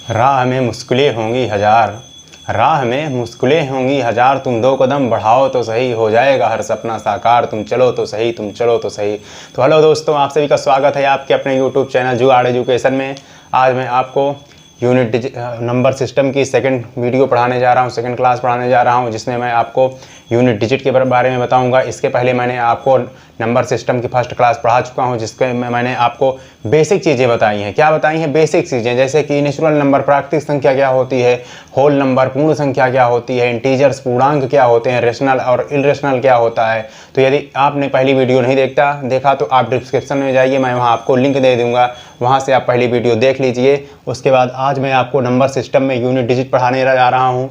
राह में मुश्किलें होंगी हजार, राह में मुश्किलें होंगी हजार, तुम 2 कदम बढ़ाओ तो सही, हो जाएगा हर सपना साकार, तुम चलो तो सही, तुम चलो तो सही। तो हेलो दोस्तों, आप सभी का स्वागत है आपके अपने यूट्यूब चैनल जुगाड़ एजुकेशन में। आज मैं आपको यूनिट नंबर सिस्टम की सेकंड वीडियो पढ़ाने जा रहा हूँ, सेकंड क्लास पढ़ाने जा रहा हूँ, जिसमें मैं आपको यूनिट डिजिट के बारे में बताऊंगा। इसके पहले मैंने आपको नंबर सिस्टम की फर्स्ट क्लास पढ़ा चुका हूँ, जिसके में मैंने आपको बेसिक चीज़ें बताई हैं। क्या बताई हैं? बेसिक चीज़ें, जैसे कि नेचुरल नंबर प्राकृतिक संख्या क्या होती है, होल नंबर पूर्ण संख्या क्या होती है, इंटीजर्स पूर्णांक क्या होते हैं, रेशनल और इरेशनल क्या होता है। तो यदि आपने पहली वीडियो नहीं देखा तो आप डिस्क्रिप्शन में जाइए, मैं वहाँ आपको लिंक दे दूँगा, वहाँ से आप पहली वीडियो देख लीजिए। उसके बाद आज मैं आपको नंबर सिस्टम में यूनिट डिजिट पढ़ाने जा रहा हूँ।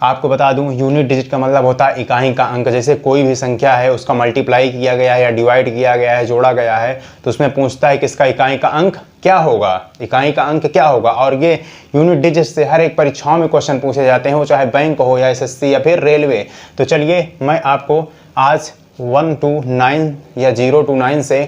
आपको बता दूं, यूनिट डिजिट का मतलब होता है इकाई का अंक। जैसे कोई भी संख्या है, उसका मल्टीप्लाई किया गया है या डिवाइड किया गया है, जोड़ा गया है, तो उसमें पूछता है कि इसका इकाई का अंक क्या होगा, इकाई का अंक क्या होगा। और ये यूनिट डिजिट से हर एक परीक्षाओं में क्वेश्चन पूछे जाते हैं, वो चाहे बैंक हो या एसएससी या फिर रेलवे। तो चलिए मैं आपको आज 1 to 9 या 0 to 9 से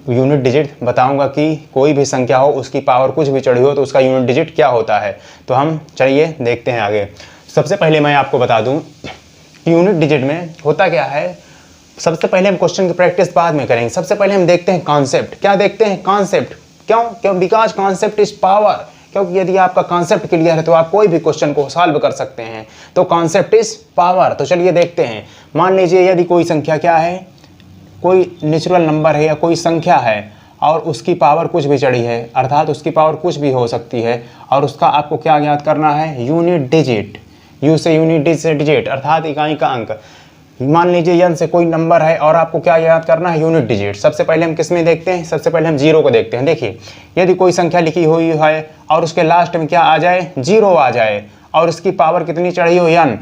यूनिट डिजिट बताऊंगा कि कोई भी संख्या हो, उसकी पावर कुछ भी चढ़ी हो तो उसका यूनिट डिजिट क्या होता है। तो हम चलिए देखते हैं आगे। सबसे पहले मैं आपको बता दूं कि यूनिट डिजिट में होता क्या है। सबसे पहले हम क्वेश्चन की प्रैक्टिस बाद में करेंगे। सबसे पहले हम देखते हैं कॉन्सेप्ट। क्या देखते हैं? कॉन्सेप्ट। क्यों? Because concept is power. क्योंकि यदि आपका कॉन्सेप्ट क्लियर है तो आप कोई भी क्वेश्चन को सॉल्व कर सकते हैं। तो कॉन्सेप्ट इज पावर। तो चलिए देखते हैं। मान लीजिए यदि कोई संख्या क्या है, कोई नेचुरल नंबर है या कोई संख्या है और उसकी पावर कुछ भी चढ़ी है, अर्थात उसकी पावर कुछ भी हो सकती है, और उसका आपको क्या ज्ञात करना है? Unit digit. यू से यूनिट डिजिट अर्थात इकाई का अंक। मान लीजिए n से कोई नंबर है और आपको क्या याद करना है? Unit digit. सबसे पहले हम किस में देखते हैं? सबसे पहले हम 0 को देखते हैं। देखिए, यदि कोई संख्या लिखी हुई है और उसके लास्ट में क्या आ जाए? 0 आ जाए, और इसकी पावर कितनी चढ़ी हो? n,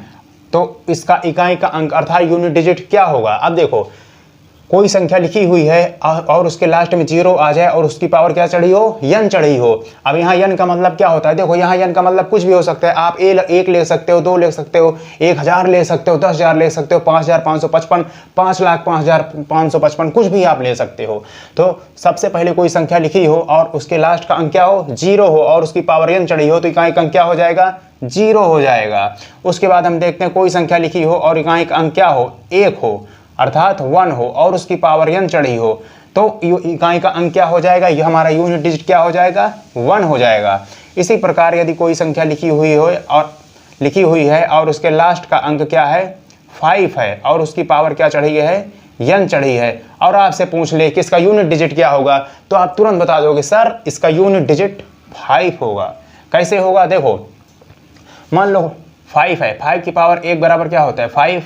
तो इसका इकाई का अंक अर्थात यूनिट डिजिट क्या होगा? अब देखो, कोई संख्या लिखी हुई है और उसके लास्ट में 0 आ जाए और उसकी पावर क्या चढ़ी हो? n चढ़ी हो। अब यहाँ n का मतलब क्या होता है? देखो, यहाँ n का मतलब कुछ भी हो सकता है। आप 1 ले सकते हो, 2 ले सकते हो, 1000 ले सकते हो, 10,000 ले सकते हो, 5,555, 5,05,555, कुछ भी आप ले सकते हो। तो सबसे पहले कोई संख्या लिखी हो और उसके लास्ट का अंक क्या हो? 0 हो, और उसकी पावर n चढ़ी हो, तो इकाई का अंक क्या हो जाएगा? 0 हो जाएगा। उसके बाद हम देखते हैं कोई संख्या लिखी हो और इकाई का अंक क्या हो? 1 हो, अर्थात 1 हो, और उसकी पावर n चढ़ी हो, तो इकाई का अंक क्या हो जाएगा? ये हमारा यूनिट डिजिट क्या हो जाएगा? 1 हो जाएगा। इसी प्रकार यदि कोई संख्या लिखी हुई है और उसके लास्ट का अंक क्या है? 5 है, और उसकी पावर क्या चढ़ी है? n चढ़ी है, और आपसे पूछ ले कि इसका यूनिट डिजिट क्या होगा, तो आप तुरंत बता दोगे सर इसका यूनिट डिजिट 5 होगा। कैसे होगा? देखो, मान लो 5 है, 5 की पावर 1 बराबर क्या होता है? 5।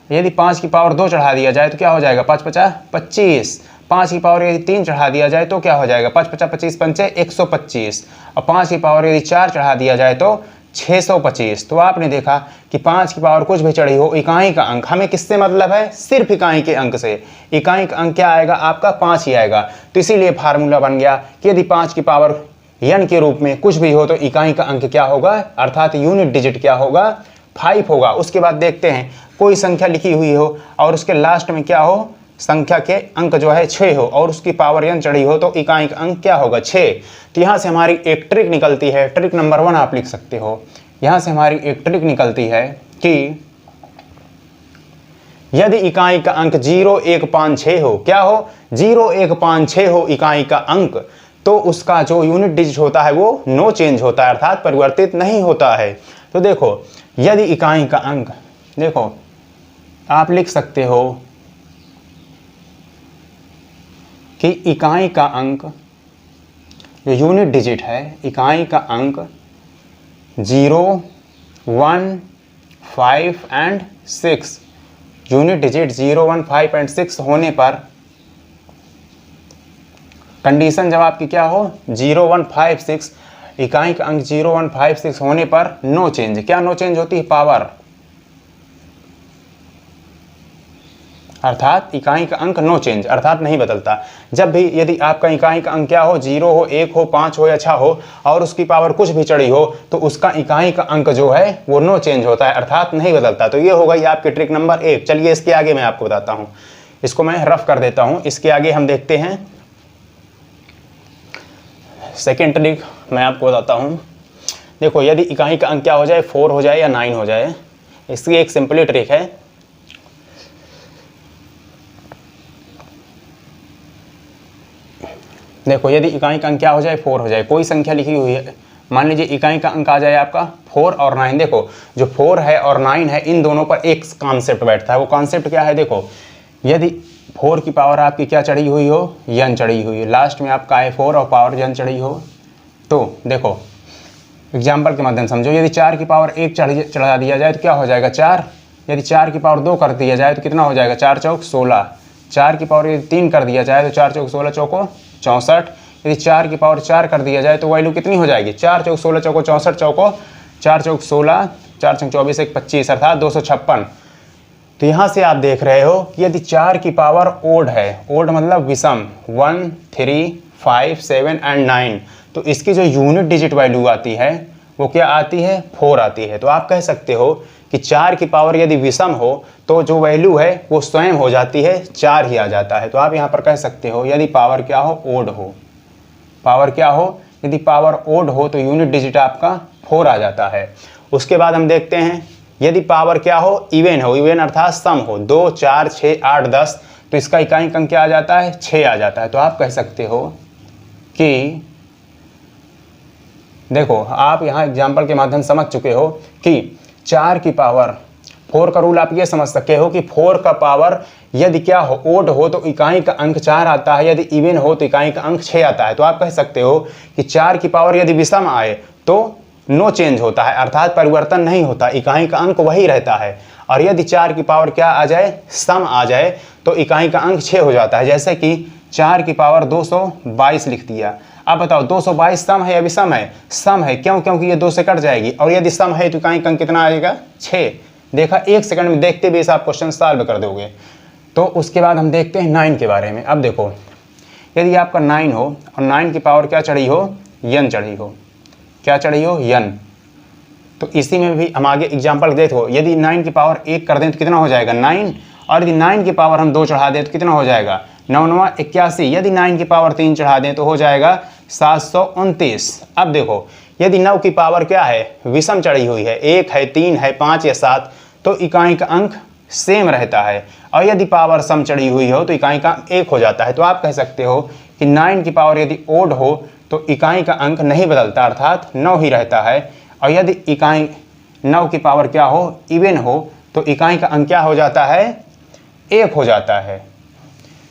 यदि 5 की पावर 2 चढ़ा दिया जाए तो क्या हो जाएगा? 5 5 25। 5 की पावर यदि 3 चढ़ा दिया जाए तो क्या हो जाएगा? 5 5 25 पंचे 125, और 5 की पावर यदि 4 चढ़ा दिया जाए तो 625। तो आपने देखा कि 5 की पावर कुछ भी चढ़ी हो, इकाई का अंक, हमें किससे मतलब है? सिर्फ इकाई के अंक से। इकाई का अंक क्या आएगा? आपका 5 ही आएगा। तो इसीलिए फार्मूला बन गया कि यदि 5 की पावर n के रूप में कुछ भी हो तो इकाई का अंक क्या होगा, अर्थात यूनिट डिजिट क्या होगा? 5 होगा। उसके बाद देखते हैं कोई संख्या लिखी हुई हो और उसके लास्ट में क्या हो? संख्या के अंक जो है 6 हो, और उसकी पावर n चढ़ी हो, तो इकाई का अंक क्या होगा? 6। तो यहाँ से हमारी एक ट्रिक निकलती है। ट्रिक नंबर 1 आप लिख सकते हो। यहाँ से हमारी एक ट्रिक निकलती है कि यदि इकाई का अंक 0 1 5 6 हो, क्या हो? 0 1 5 6 हो इकाई का अंक, तो उसका जो यूनिट डिजिट होता है वो नो चेंज होता है, अर्थात परिवर्तित नहीं होता है। तो देखो, यदि इकाई का अंक, देखो आप लिख सकते हो कि इकाई का अंक, जो यूनिट डिजिट है, इकाई का अंक 0 1 5 एंड 6, यूनिट डिजिट 0 1 5 एंड 6 होने पर, कंडीशन जब आपकी क्या हो? 0 1 5 6, इकाई का अंक 0 1 5 6 होने पर नो चेंज। क्या नो चेंज होती है? पावर, अर्थात इकाई का अंक नो चेंज, अर्थात नहीं बदलता। जब भी यदि आपका इकाई का अंक क्या हो? 0 हो, 1 हो, 5 हो या 6 हो, और उसकी पावर कुछ भी चढ़ी हो, तो उसका इकाई का अंक जो है वो नो चेंज होता है, अर्थात नहीं बदलता। तो ये हो गई आपकी ट्रिक नंबर 1। चलिए इसके आगे मैं आपको बताता हूँ, इसको मैं रफ कर देता हूँ। इसके आगे हम देखते हैं सेकेंड ट्रिक, मैं आपको बताता हूँ। देखो यदि इकाई का अंक क्या हो जाए, 4 हो जाए या 9 हो जाए, इसकी एक सिंपली ट्रिक है। देखो यदि इकाई का अंक क्या हो जाए, 4 हो जाए, कोई संख्या लिखी हुई है, मान लीजिए इकाई का अंक आ जाए आपका 4 और 9। देखो जो 4 है और 9 है, इन दोनों पर एक कॉन्सेप्ट बैठता है। वो कॉन्सेप्ट क्या है, देखो यदि 4 की पावर आपकी क्या चढ़ी हुई हो, n चढ़ी हुई है, लास्ट में आपका है 4 और पावर n चढ़ी हो, तो देखो एग्जाम्पल के माध्यम समझो, यदि 4 की पावर 1 चढ़ा दिया जाए तो क्या हो जाएगा 4। यदि 4 की पावर 2 कर दिया जाए तो कितना हो जाएगा, 4 चौक 16। 4 की पावर यदि 3 कर दिया जाए तो 4 चौक 16 चौको 64। यदि 4 की पावर 4 कर दिया जाए तो वैल्यू कितनी हो जाएगी, 4 चौक 16 चौको 64 चौको 4 चौक 16, 4 चौक 24 1 25 अर्थात 256। तो यहाँ से आप देख रहे हो कि यदि 4 की पावर ओड है, ओड मतलब विषम, 1 3 5 7 एंड 9, तो इसकी जो यूनिट डिजिट वैल्यू आती है वो क्या आती है, 4 आती है। तो आप कह सकते हो कि 4 की पावर यदि विषम हो तो जो वैल्यू है वो स्वयं हो जाती है 4 ही आ जाता है। तो आप यहाँ पर कह सकते हो यदि पावर क्या हो, ओड हो, पावर क्या हो, यदि पावर ओड हो तो यूनिट डिजिट आपका 4 आ जाता है। उसके बाद हम देखते हैं यदि पावर क्या हो, इवन हो, इवन अर्थात सम हो, 2 4 6 8 10, तो इसका इकाई अंक क्या आ जाता है, 6 आ जाता है। तो आप कह सकते हो कि देखो आप यहाँ एग्जाम्पल के माध्यम समझ चुके हो कि 4 की पावर 4 का रूल आप ये समझ सकते हो कि 4 का पावर यदि क्या हो, ओड हो तो इकाई का अंक 4 आता है, यदि इवन हो तो इकाई का अंक 6 आता है। तो आप कह सकते हो कि 4 की पावर यदि विषम आए तो नो चेंज होता है, अर्थात परिवर्तन नहीं होता, इकाई का अंक वही रहता है। और यदि 4 की पावर क्या आ जाए, सम आ जाए, तो इकाई का अंक 6 हो जाता है। जैसे कि 4 की पावर 222 लिख दिया। अब बताओ 222 सम है या विषम है, सम है, क्यों, क्योंकि ये 2 से कट जाएगी, और यदि सम है तो इकाई का अंक कितना आएगा, 6। देखा, 1 सेकंड में देखते भी आप क्वेश्चन सॉल्व कर दोगे। तो उसके बाद हम देखते हैं 9 के बारे में। अब देखो यदि आपका 9 हो और 9 की पावर क्या चढ़ी हो, n चढ़ी हो, क्या चढ़ी हो, n, तो इसी में भी हम आगे एग्जाम्पल देखो, यदि 9 की पावर 1 कर दें तो कितना हो जाएगा, 9, और यदि 9 की पावर हम 2 चढ़ा दें तो कितना हो जाएगा, 9 9 81। यदि 9 की पावर 3 चढ़ा दें तो हो जाएगा 729। अब देखो यदि 9 की पावर क्या है, विषम चढ़ी हुई है, 1 है 3 है 5 या 7, तो इकाई का अंक सेम रहता है, और यदि पावर सम चढ़ी हुई हो तो इकाई का अंक 1 हो जाता है। तो आप कह सकते हो कि 9 की पावर यदि ओड हो तो इकाई का अंक नहीं बदलता, अर्थात 9 ही रहता है, और यदि इकाई 9 की पावर क्या हो, इवन हो, तो इकाई का अंक क्या हो जाता है, 1 हो जाता है।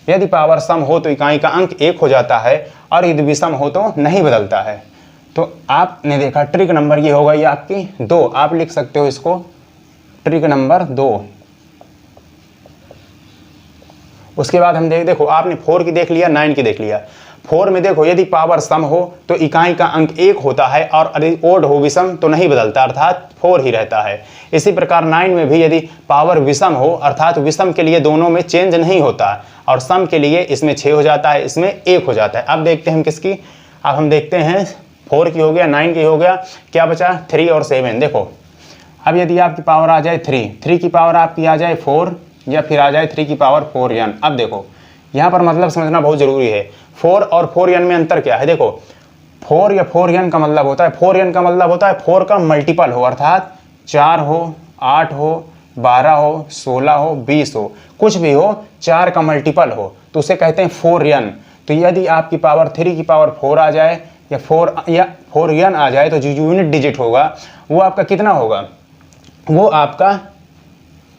यदि पावर सम हो तो इकाई का अंक 1 हो जाता है, और यदि विषम हो तो नहीं बदलता है। तो आपने देखा ट्रिक नंबर ये हो गई आपकी 2, आप लिख सकते हो इसको ट्रिक नंबर 2। उसके बाद हम देखो आपने 4 की देख लिया, 9 की देख लिया। 4 में देखो यदि पावर सम हो तो इकाई का अंक 1 होता है, और यदि ओड हो विषम तो नहीं बदलता, अर्थात 4 ही रहता है। इसी प्रकार 9 में भी यदि पावर विषम हो, अर्थात विषम के लिए दोनों में चेंज नहीं होता, और सम के लिए इसमें 6 हो जाता है, इसमें 1 हो जाता है। अब देखते हैं हम किसकी, अब हम देखते हैं 4 की हो गया, 9 की हो गया, क्या बचा 3 और 7। देखो अब यदि आपकी पावर आ जाए 3 की पावर आपकी आ जाए 4, या फिर आ जाए 3 की पावर 4n। अब देखो यहाँ पर मतलब समझना बहुत ज़रूरी है, 4 और 4n में अंतर क्या है। देखो 4 या 4n का मतलब होता है, 4n का मतलब होता है 4 का मल्टीपल हो, अर्थात 4 हो 8 हो 12 हो 16 हो 20 हो, कुछ भी हो, 4 का मल्टीपल हो तो उसे कहते हैं 4n। तो यदि आपकी पावर 3 की पावर 4 आ जाए या 4n आ जाए तो जो यूनिट डिजिट होगा वो आपका कितना होगा, वो आपका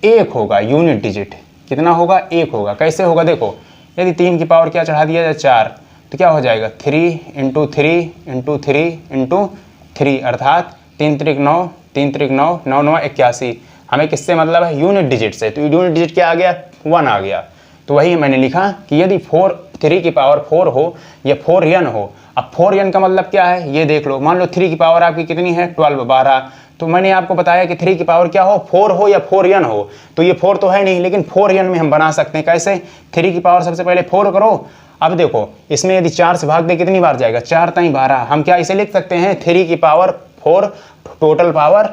1 होगा। यूनिट डिजिट कितना होगा, 1 होगा। कैसे होगा, देखो यदि 3 की पावर क्या चढ़ा दिया जाए 4, तो क्या हो जाएगा 3 × 3 × 3 × 3, अर्थात 3 त्रिक 9, 3 त्रिक 9, 9 9 81। हमें किससे मतलब है, यूनिट डिजिट से। तो यूनिट डिजिट क्या आ गया, 1 आ गया। तो वही मैंने लिखा कि यदि 3 की पावर 4 हो या 4n हो। अब 4n का मतलब क्या है ये देख लो, मान लो 3 की पावर आपकी कितनी है 12 12, तो मैंने आपको बताया कि 3 की पावर क्या हो, 4 हो या 4n हो। तो ये 4 तो है नहीं, लेकिन 4n में हम बना सकते हैं। कैसे, 3 की पावर सबसे पहले 4 करो। अब देखो इसमें यदि 4 से भाग दे कितनी बार जाएगा, 4 ताई 12। हम क्या इसे लिख सकते हैं 3 की पावर 4 टोटल पावर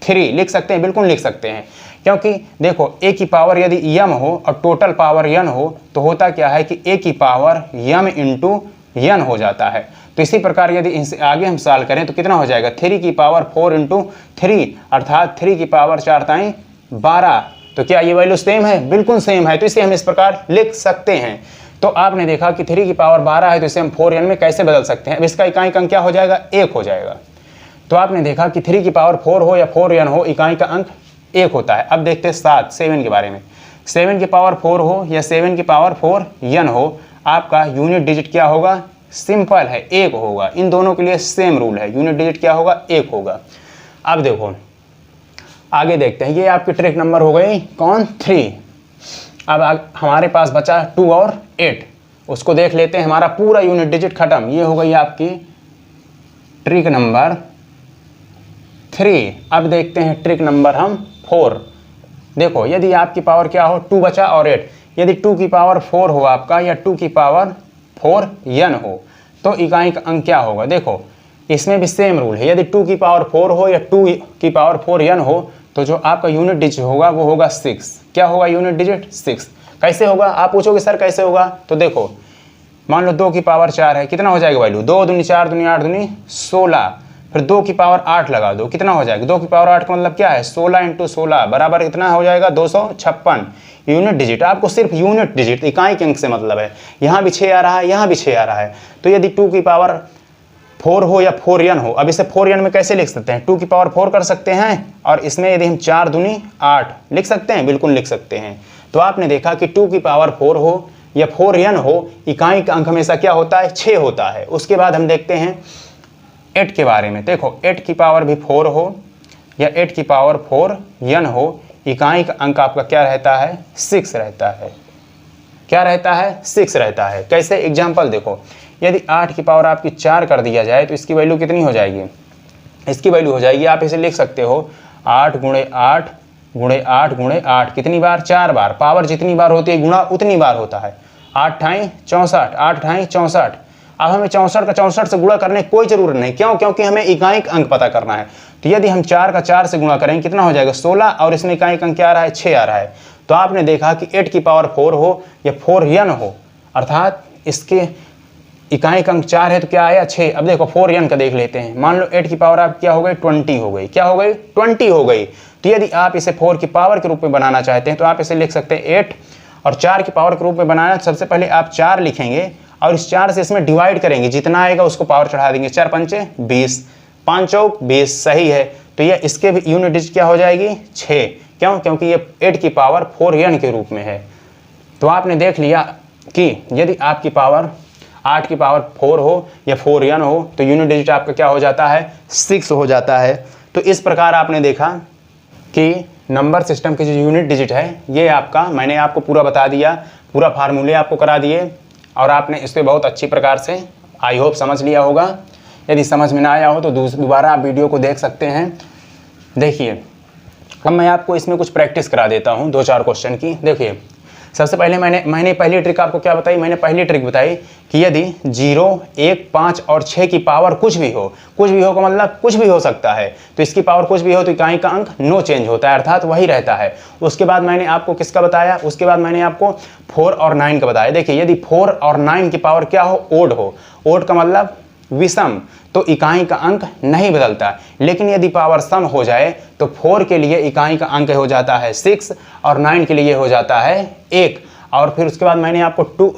3 लिख सकते हैं, बिल्कुल लिख सकते हैं। क्योंकि देखो a की पावर यदि m हो और टोटल पावर n हो तो होता क्या है कि a की पावर m × n हो जाता है। तो इसी प्रकार यदि इनसे आगे हम सॉल्व करें तो कितना हो जाएगा 3 की पावर 4 इंटू 3 अर्थात 3 की पावर 4 ताई 12। तो क्या ये वैल्यू सेम है? बिल्कुल सेम है, तो इसे हम इस प्रकार लिख सकते हैं। तो आपने देखा कि 3 की पावर 12 है, तो इसे हम 4n में कैसे बदल सकते हैं? अब इसका इकाई का अंक क्या हो जाएगा? 1 हो जाएगा। तो आपने देखा कि 3 की पावर 4 हो या 4n हो, इकाई का अंक 1 होता है। अब देखते हैं 7 के बारे में। 7 की पावर 4 हो या 7 की पावर 4n हो, आपका यूनिट डिजिट क्या होगा? सिंपल है, 1 होगा। इन दोनों के लिए सेम रूल है, यूनिट डिजिट क्या होगा? 1 होगा। अब देखो आगे देखते हैं, ये आपकी ट्रिक नंबर हो गई कौन? 3। अब हमारे पास बचा 2 और 8, उसको देख लेते हैं। हमारा पूरा यूनिट डिजिट खत्म। ये हो गई आपकी ट्रिक नंबर 3। अब देखते हैं ट्रिक नंबर हम 4। देखो यदि आपकी पावर क्या हो? 2 बचा और 8। यदि 2 की पावर 4 हो आपका या 2 की पावर 4n हो, तो इकाई का अंक क्या होगा? देखो इसमें भी सेम रूल है। यदि 2 की पावर 4 हो या 2 की पावर 4n हो, तो जो आपका यूनिट डिजिट होगा वो होगा 6। क्या होगा यूनिट डिजिट? 6। कैसे होगा? आप पूछोगे सर कैसे होगा? तो देखो मान लो 2 की पावर 4 है, कितना हो जाएगा वैल्यू? 2 दूनी 4 दूनी 8 दूनी 16। फिर 2 की पावर 8 लगा दो, कितना हो जाएगा? 2 की पावर 8 का मतलब क्या है? 16 इंटू 16 बराबर कितना हो जाएगा? 256 यूनिट डिजिट। आपको सिर्फ यूनिट डिजिट इकाई के अंक से मतलब है। यहाँ भी 6 आ रहा है, यहाँ भी 6 आ रहा है। तो यदि 2 की पावर 4 हो या 4n हो, अब इसे 4n में कैसे लिख सकते हैं? 2 की पावर 4 कर सकते हैं, और इसमें यदि हम 4 दूनी 8 लिख सकते हैं, बिल्कुल लिख सकते हैं। तो आपने देखा कि 2 की पावर 4 हो या 4n हो, इकाई का अंक हमेशा क्या होता है? 6 होता है। उसके बाद हम देखते हैं 8 के बारे में। देखो 8 की पावर भी 4 हो या 8 की पावर 4n हो, इकाई का अंक आपका क्या रहता है? 6 रहता है। क्या रहता है? 6 रहता है। कैसे? एग्जाम्पल देखो, यदि 8 की पावर आपकी 4 कर दिया जाए तो इसकी वैल्यू कितनी हो जाएगी? इसकी वैल्यू हो जाएगी, आप इसे लिख सकते हो 8 गुणे 8 गुणे 8 गुणे 8। कितनी बार? 4 बार। पावर जितनी बार होती है गुणा उतनी बार होता है। 8 ठाई 64, 8 ठाई 64। अब हमें 64 का 64 से गुणा करने की कोई जरूरत नहीं। क्यों? क्योंकि हमें इकाई का अंक पता करना है। तो यदि हम 4 का 4 से गुणा करेंगे कितना हो जाएगा? 16, और इसमें इकाई का अंक क्या आ रहा है? 6 आ रहा है। तो आपने देखा कि 8 की पावर 4 हो या 4n हो, अर्थात इसके इकाई का अंक 4 है, तो क्या आया? 6। अब देखो 4n का देख लेते हैं। मान लो 8 की पावर आप क्या हो गई? 20 हो गई। क्या हो गई? 20 हो गई। तो यदि आप इसे 4 की पावर के रूप में बनाना चाहते हैं तो आप इसे लिख सकते हैं 8, और 4 की पावर के रूप में बनाना, सबसे पहले आप 4 लिखेंगे और इस 4 से इसमें डिवाइड करेंगे, जितना आएगा उसको पावर चढ़ा देंगे। 4 पंचे 20, 5 चौक 20, सही है। तो ये इसके भी यूनिट डिजिट क्या हो जाएगी? 6। क्यों? क्योंकि ये 8 की पावर 4n के रूप में है। तो आपने देख लिया कि यदि आपकी पावर 8 की पावर 4 हो या 4n हो, तो यूनिट डिजिट आपका क्या हो जाता है? 6 हो जाता है। तो इस प्रकार आपने देखा कि नंबर सिस्टम के जो यूनिट डिजिट है, ये आपका मैंने आपको पूरा बता दिया, पूरा फार्मूले आपको करा दिए, और आपने इस पर बहुत अच्छी प्रकार से आई होप समझ लिया होगा। यदि समझ में ना आया हो तो दोबारा आप वीडियो को देख सकते हैं। देखिए अब मैं आपको इसमें कुछ प्रैक्टिस करा देता हूँ 2-4 क्वेश्चन की। देखिए सबसे पहले मैंने पहली ट्रिक आपको क्या बताई? मैंने पहली ट्रिक बताई कि यदि 0, 1, 5 और 6 की पावर कुछ भी हो का मतलब कुछ भी हो सकता है, तो इसकी पावर कुछ भी हो तो इकाई का अंक नो चेंज होता है, अर्थात वही रहता है। उसके बाद मैंने आपको किसका बताया? उसके बाद मैंने आपको 4 और 9 का बताया। देखिए यदि 4 और 9 की पावर क्या हो? ओड हो। ओड का मतलब विषम, तो इकाई का अंक नहीं बदलता। लेकिन यदि पावर सम हो जाए तो 4 के लिए इकाई का अंक हो जाता है 6 और 9 के लिए हो जाता है 1। और फिर उसके बाद मैंने आपको 2,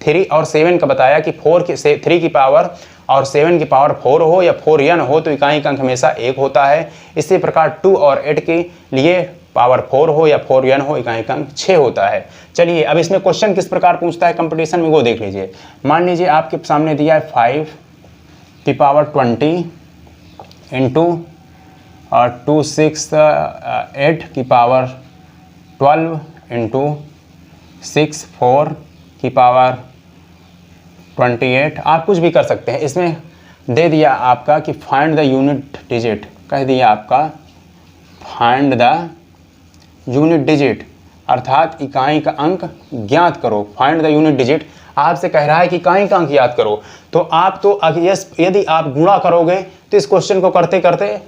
3 और 7 का बताया कि 3 की पावर और 7 की पावर 4 हो या 4n हो तो इकाई का अंक हमेशा 1 होता है। इसी प्रकार 2 और 8 के लिए पावर 4 हो या 4n हो, इकाई का अंक 6 होता है। चलिए अब इसमें क्वेश्चन किस प्रकार पूछता है कंपटीशन में, वो देख लीजिए। मान लीजिए आपके सामने दिया है 5 की पावर 20 इंटू और 2, 6, 8 की पावर 12 इंटू 6, 4 की पावर 28। आप कुछ भी कर सकते हैं। इसमें दे दिया आपका कि फाइंड द यूनिट डिजिट, कह दिया आपका फाइंड द यूनिट डिजिट, अर्थात इकाई का अंक ज्ञात करो। फाइंड द यूनिट डिजिट आपसे कह रहा है कि इकाई का अंक याद करो। तो आप तो यदि आप गुणा करोगे तो इस क्वेश्चन को करते करते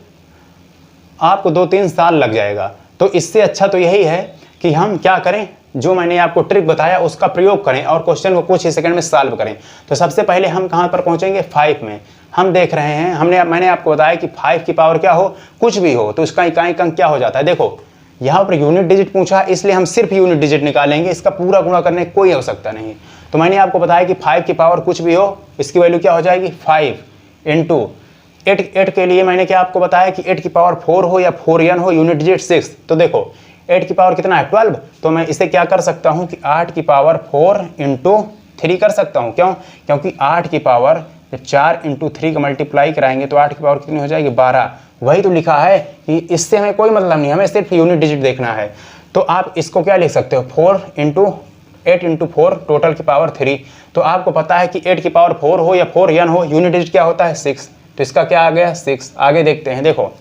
आपको 2-3 साल लग जाएगा। तो इससे अच्छा तो यही है कि हम क्या करें, जो मैंने आपको ट्रिक बताया उसका प्रयोग करें और क्वेश्चन को कुछ ही सेकंड में सॉल्व करें। तो सबसे पहले हम कहाँ पर पहुँचेंगे, 5 में। हम देख रहे हैं, मैंने आपको बताया कि 5 की पावर क्या हो, कुछ भी हो, तो इसका इकाई अंक क्या हो जाता है। देखो यहाँ पर यूनिट डिजिट पूछा, इसलिए हम सिर्फ यूनिट डिजिट निकालेंगे, इसका पूरा गुणा करने की कोई आवश्यकता नहीं। तो मैंने आपको बताया कि 5 की पावर कुछ भी हो, इसकी वैल्यू क्या हो जाएगी, 5 इंटू 8 के लिए मैंने क्या आपको बताया कि 8 की पावर 4 हो या 4n हो, यूनिट डिजिट 6। तो देखो 8 की पावर कितना है, 12। तो मैं इसे क्या कर सकता हूँ कि 8 की पावर 4 इंटू 3 कर सकता हूँ। क्यों, क्योंकि 8 की पावर जब 4 इंटू 3 का मल्टीप्लाई कराएंगे तो 8 की पावर कितनी हो जाएगी, 12। वही तो लिखा है कि इससे हमें कोई मतलब नहीं, हमें सिर्फ यूनिट डिजिट देखना है। तो आप इसको क्या लिख सकते हो, 8 इंटू 4 टोटल की पावर 3। तो आपको पता है कि 8 की पावर 4 हो या 4n हो, यूनिट डिजिट क्या होता है, 6। तो इसका क्या आ गया, 6। आगे देखते हैं। देखो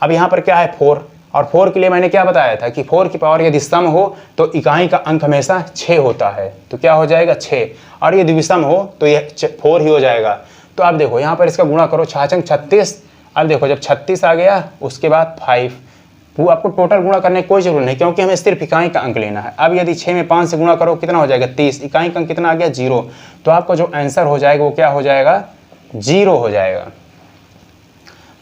अब यहाँ पर क्या है, 4, और 4 के लिए मैंने क्या बताया था कि 4 की पावर यदि सम हो तो इकाई का अंक हमेशा 6 होता है। तो क्या हो जाएगा, 6, और यदि विषम हो तो यह 4 ही हो जाएगा। तो आप देखो यहाँ पर इसका गुणा करो, 6 36। अब देखो जब 36 आ गया उसके बाद 5, वो आपको टोटल गुणा करने की कोई जरूरत नहीं, क्योंकि हमें सिर्फ इकाई का अंक लेना है। अब यदि 6 में 5 से गुणा करो कितना हो जाएगा, 30। इकाई का अंक कितना आ गया, 0। तो आपका जो आंसर हो जाएगा वो क्या हो जाएगा, 0 हो जाएगा।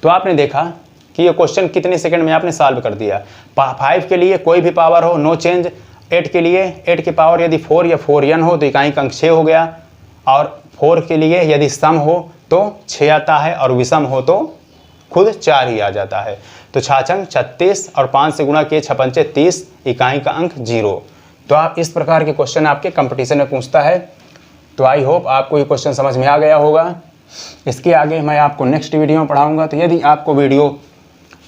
तो आपने देखा कि ये क्वेश्चन कितने सेकंड में आपने सॉल्व कर दिया। 5 के लिए कोई भी पावर हो, नो चेंज। 8 के लिए 8 की पावर यदि 4 या 4n हो तो इकाई का अंक 6 हो गया, और 4 के लिए यदि सम हो तो 6 आता है, और विषम हो तो खुद 4 ही आ जाता है। तो 6 36 और 5 से गुणा किए 6 पंचे 30, इकाई का अंक 0। तो आप इस प्रकार के क्वेश्चन आपके कंपटीशन में पूछता है। तो आई होप आपको ये क्वेश्चन समझ में आ गया होगा। इसके आगे मैं आपको नेक्स्ट वीडियो में पढ़ाऊंगा। तो यदि आपको वीडियो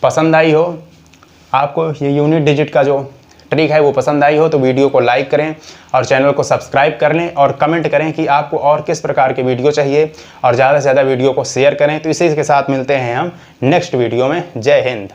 पसंद आई हो, आपको ये यूनिट डिजिट का जो ट्रिक है वो पसंद आई हो, तो वीडियो को लाइक करें और चैनल को सब्सक्राइब कर लें, और कमेंट करें कि आपको और किस प्रकार के वीडियो चाहिए, और ज़्यादा से ज़्यादा वीडियो को शेयर करें। तो इसी के साथ मिलते हैं हम नेक्स्ट वीडियो में। जय हिंद।